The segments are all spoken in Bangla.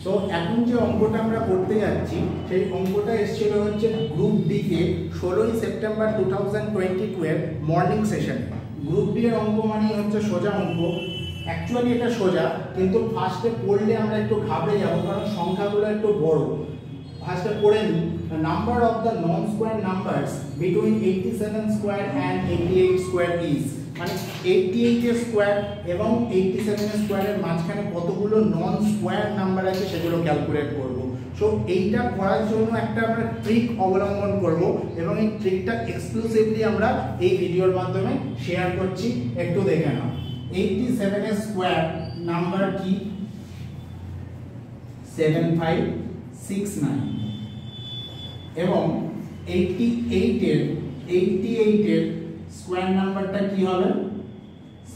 সো এখন যে অঙ্কটা আমরা করতে যাচ্ছি সেই অঙ্কটা এসেছিল হচ্ছে গ্রুপ ডি কে 16ই সেপ্টেম্বর 2022 এর মর্নিং সেশনে। গ্রুপ ডি এর অঙ্ক মানে হচ্ছে সোজা অঙ্ক। অ্যাকচুয়ালি এটা সোজা, কিন্তু ফার্স্টে পড়লে আমরা একটু ঘাবড়ে যাবো, কারণ সংখ্যাগুলো একটু বড়। ফার্স্টে পড়ে নিই, number of the non square numbers between 87 square and 88 square is, মানে 88 এর স্কোয়ার এবং 87 এর স্কোয়ারের মাঝখানে কতগুলো নন স্কোয়ার নাম্বার আছে সেগুলো ক্যালকুলেট করব। সো এইটা করার জন্য একটা আমরা ট্রিক অবলম্বন করব এবং এই ট্রিকটা এক্সক্লুসিভলি আমরা এই ভিডিওর মাধ্যমে শেয়ার করছি, একটু দেখে নাও। 87 এর স্কোয়ার নাম্বার কি? 7569 এবং 88 এর স্কোয়ার নাম্বারটা কি হবে?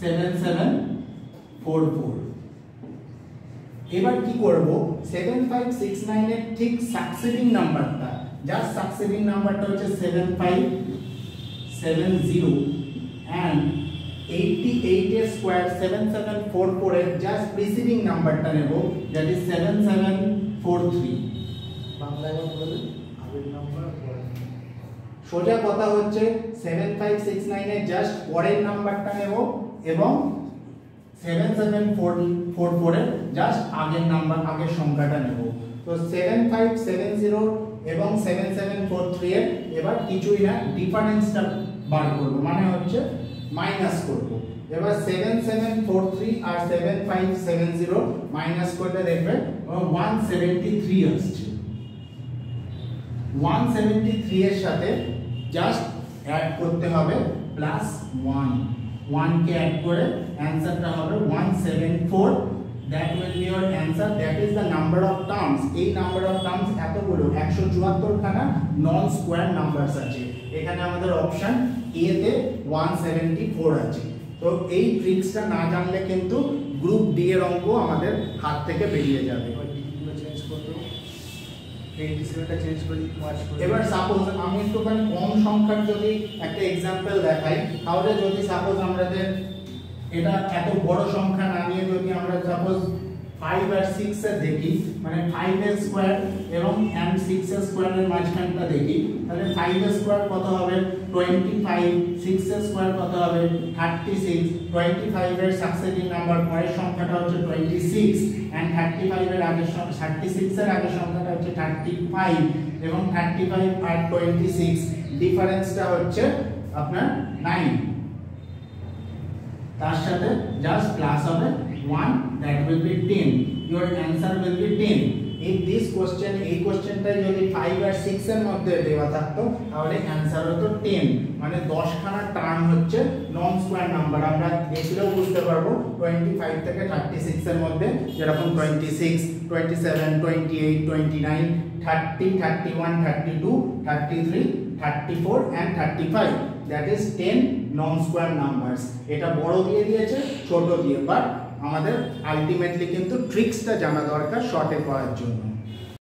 7744। এবার কি করব, 7569 এর ঠিক সাকসিডিং নাম্বারটা, জাস্ট সাকসিডিং নাম্বারটা হচ্ছে 7570 এন্ড 88 এর স্কোয়ার 7744 এর জাস্ট প্রিসিডিং নাম্বারটা নেব, দ্যাট ইজ 7743। বাংলায় বলবেন আগের নাম্বার সোজা কথা হচ্ছে 7569 এর জাস্ট পরের নাম্বারটা নেব এবং 7744 এর জাস্ট আগের নাম্বার, আগের সংখ্যাটা নেব। তো 7570 এবং 7743 এর এবার কিছুই না, ডিফারেন্সটা বার করব, মানে হচ্ছে মাইনাস করব। এবার 7743 আর 7570 মাইনাস করলে দেখবে 173 আসছে। 173 এর সাথে জাস্ট অ্যাড করতে হবে প্লাস 1 কে অ্যাড করে অ্যানসারটা হবে 174। that will be your answer, that is the number of terms। এই নাম্বার অফ টার্মস এতগুলো 174 খানা নন স্কোয়ার নাম্বারস আছে। এখানে আমাদের অপশন এ তে 174 আছে। তো এই ট্রিক্সটা না জানলে কিন্তু গ্রুপ ডি এর অঙ্ক আমাদের হাত থেকে বেরিয়ে যাবে। চেঞ্জ করব, 87টা চেঞ্জ করি, মার্চ করি। এবার সাপোজ আমি একটুখানি কম সংখ্যার যদি একটা एग्जांपल দেখাই, তাহলে যদি সাপোজ আমাদের এটা এত বড় সংখ্যা না নিয়ে যদি আমরা সাপোজ 5 আর 6 এর দেখি, মানে 5 এর স্কয়ার এবং 6 এর স্কয়ারের মাঝখানটা দেখি, তাহলে 5 এর স্কয়ার কত হবে? 25। 6 এর স্কয়ার কত হবে? 36। 25 এর সাকসিডিং নাম্বার পরের সংখ্যাটা হচ্ছে 26 এন্ড 35 এর আগের সংখ্যা 36 এর আগের সংখ্যাটা হচ্ছে 35 এবং 35 আর 26 ডিফারেন্সটা হচ্ছে আপনার 9। তার সাথে জাস্ট প্লাস হবে 1, that will be 10, your answer will be 10। if this question, এই কোশ্চেনটা যদি 5 আর 6 এর মধ্যে দেওয়া থাকতো তাহলে অ্যানসার হতো 10, মানে 10 খানা টার্ম হচ্ছে নন স্কয়ার নাম্বার। আমরা দেখলেও বুঝতে পারবো 25 থেকে 36 এর মধ্যে, যেরকম 26, 27, 28, 29, 30, 31, 32, 33, 34 and 35, that is 10 non square numbers. এটা বড় দিয়ে দিয়েছে, ছোট দিয়ে, বাট আমাদের আলটিমেটলি কিন্তু ট্রিক্সটা জানা দরকার শর্টে করার জন্য।